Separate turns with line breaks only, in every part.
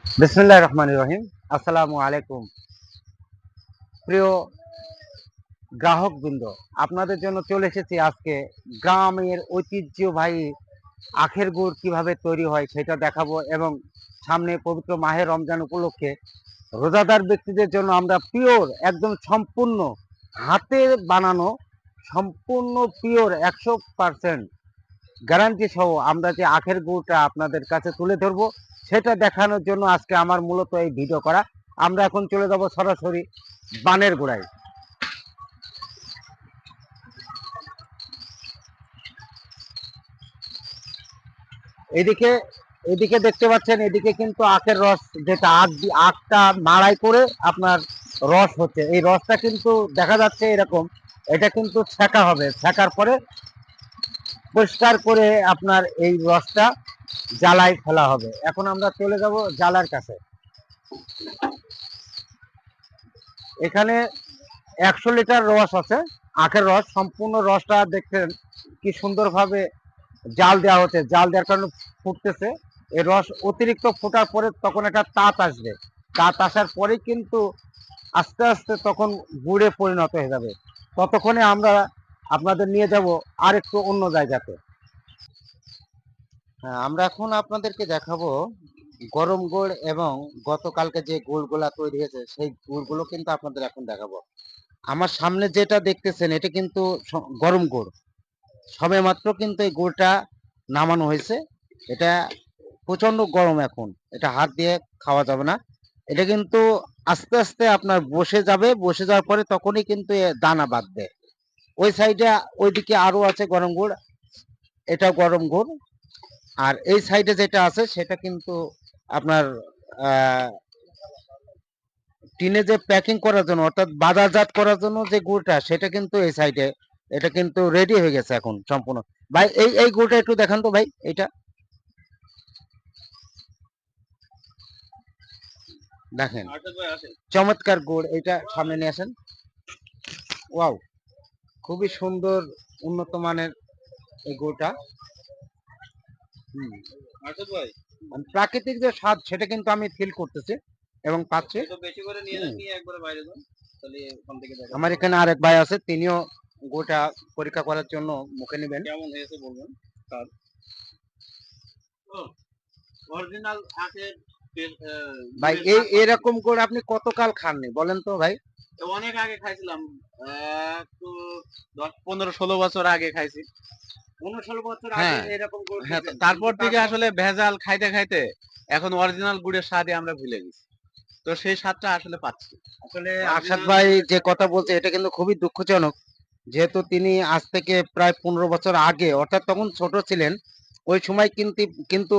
বিসমিল্লাহির রহমানির রহিম। আসসালামু আলাইকুম। প্রিয় গ্রাহকবৃন্দ, আপনাদের জন্য চলে এসেছি আজকে গ্রামের ঐতিহ্যবাহী আখের গুড় কিভাবে তৈরি হয় সেটা দেখাবো, এবং সামনে পবিত্র মাহে রমজান উপলক্ষে রোজাদার ব্যক্তিদের জন্য আমরা পিওর একদম সম্পূর্ণ হাতে বানানো, সম্পূর্ণ পিওর 100% গ্যারান্টি সহ আমরা যে আখের গুড়টা আপনাদের কাছে তুলে ধরবো সেটা দেখানোর জন্য আজকে আমার মূলত এই ভিডিও করা। আমরা এখন চলে যাব সরাসরি বানের গোড়ায়। এদিকে এদিকে দেখতে পাচ্ছেন, এদিকে কিন্তু আখের রস, যেটা আখটা মাড়াই করে আপনার রস হচ্ছে, এই রসটা কিন্তু দেখা যাচ্ছে এরকম। এটা কিন্তু ছেঁকা হবে, ছেঁকার পরে পরিষ্কার করে আপনার এই রসটা জ্বালায় ফেলা হবে। এখন আমরা চলে যাব জ্বালার কাছে। এখানে 100 লিটার রস আছে, আখের রস। সম্পূর্ণ রসটা দেখছেন কি সুন্দরভাবে জাল দেওয়া হচ্ছে, জাল দেওয়ার কারণে ফুটতেছে। এই রস অতিরিক্ত ফোটার পরে তখন একটা তাপ আসবে, তাপ আসার পরে কিন্তু আস্তে আস্তে তখন গুড়ে পরিণত হয়ে যাবে। ততক্ষণে আমরা আপনাদের নিয়ে যাব আর একটু অন্য জায়গাতে। হ্যাঁ, আমরা এখন আপনাদেরকে দেখাবো গরম গুড়, এবং গতকালকে যে গুড়গুলা তৈরি হয়েছে সেই গুড়গুলো কিন্তু আপনাদের এখন দেখাবো। আমার সামনে যেটা দেখতেছেন এটা কিন্তু গরম গুড়, সবে মাত্র কিন্তু এই গুড়টা নামানো হয়েছে। এটা প্রচন্ড গরম, এখন এটা হাত দিয়ে খাওয়া যাবে না। এটা কিন্তু আস্তে আস্তে আপনার বসে যাবে, বসে যাওয়ার পরে তখনই কিন্তু দানা বাঁধবে। ওই সাইডে ওইদিকে আরো আছে গরম গুড়, এটা গরম গুড়। আর এই সাইডে যেটা আছে সেটা কিন্তু আপনার আহ টিনে যে প্যাকিং করার জন্য, অর্থাৎ বাজারজাত করার জন্য যে গুড়টা, সেটা কিন্তু এই সাইডে এটা কিন্তু রেডি হয়ে গেছে এখন সম্পূর্ণ। ভাই এই গুড়টা একটু দেখান তো ভাই, এটা দেখেন, চমৎকার গুড়। এটা সামনে নিয়ে আসেন। ওয়াও, খুবই সুন্দর, উন্নত মানের এই গুড়টা। প্রাকৃতিক যে স্বাদ সেটা কিন্তু আমি ফিল করতেছি এবং পাচ্ছি। আমার এখানে আরেক ভাই আছে, তিনিও গোটা পরীক্ষা করার জন্য মুখে নেবেন। কেমন হয়েছে বলবেন। অরিজিনাল আখের ভাই, এরকম করে আপনি কতকাল খাননি বলেন তো ভাই? অনেক আগে খাইছিলাম, তো 10, 15, 16 বছর আগে খাইছি। 15, 16 বছর আগে এরকম গুড় খেতেন, তারপর থেকে আসলে ভেজাল খাইতে খাইতে এখন অরিজিনাল গুড়ের স্বাদই আমরা ভুলে গেছি। তো সেই স্বাদটা আসলে পাচ্ছি। আসলে আরশাদ ভাই যে কথা বলছে এটা কিন্তু খুবই দুঃখজনক, যেহেতু তিনি আজ থেকে প্রায় 15 বছর আগে, অর্থাৎ তখন ছোট ছিলেন, ওই সময় কিন্তু কিন্তু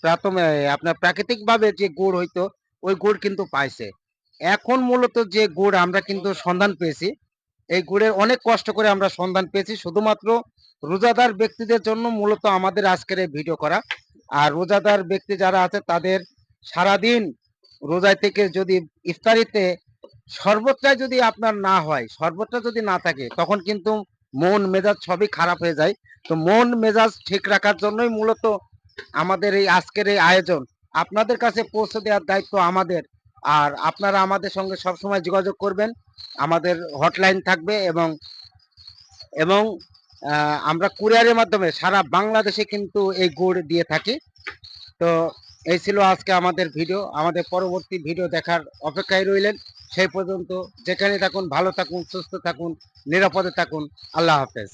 প্রাথমিক আপনার প্রাকৃতিক ভাবে যে গুড় হইতো ওই গুড় কিন্তু পাইছে। এখন মূলত যে গুড় আমরা কিন্তু সন্ধান পেয়েছি, এই গুড়ের অনেক কষ্ট করে আমরা সন্ধান পেয়েছি, শুধুমাত্র রোজাদার ব্যক্তিদের জন্য মূলত আমাদের আজকের এই ভিডিও করা। আর রোজাদার ব্যক্তি যারা আছে তাদের সারাদিন রোজায় থেকে যদি ইফতারিতে শরবতটাই যদি আপনার না হয়, শরবতটা যদি না থাকে, তখন কিন্তু মন মেজাজ সবই খারাপ হয়ে যায়। তো মন মেজাজ ঠিক রাখার জন্যই মূলত আমাদের এই আজকের এই আয়োজন। আপনাদের কাছে পৌঁছে দেওয়ার দায়িত্ব আমাদের। আর আপনারা আমাদের সঙ্গে সবসময় যোগাযোগ করবেন, আমাদের হটলাইন থাকবে, এবং এবং আমরা কুরিয়ারের মাধ্যমে সারা বাংলাদেশে কিন্তু এই গুড় দিয়ে থাকি। তো এই ছিল আজকে আমাদের ভিডিও। আমাদের পরবর্তী ভিডিও দেখার অপেক্ষায় রইলেন। সেই পর্যন্ত যেখানে থাকুন ভালো থাকুন, সুস্থ থাকুন, নিরাপদে থাকুন। আল্লাহ হাফেজ।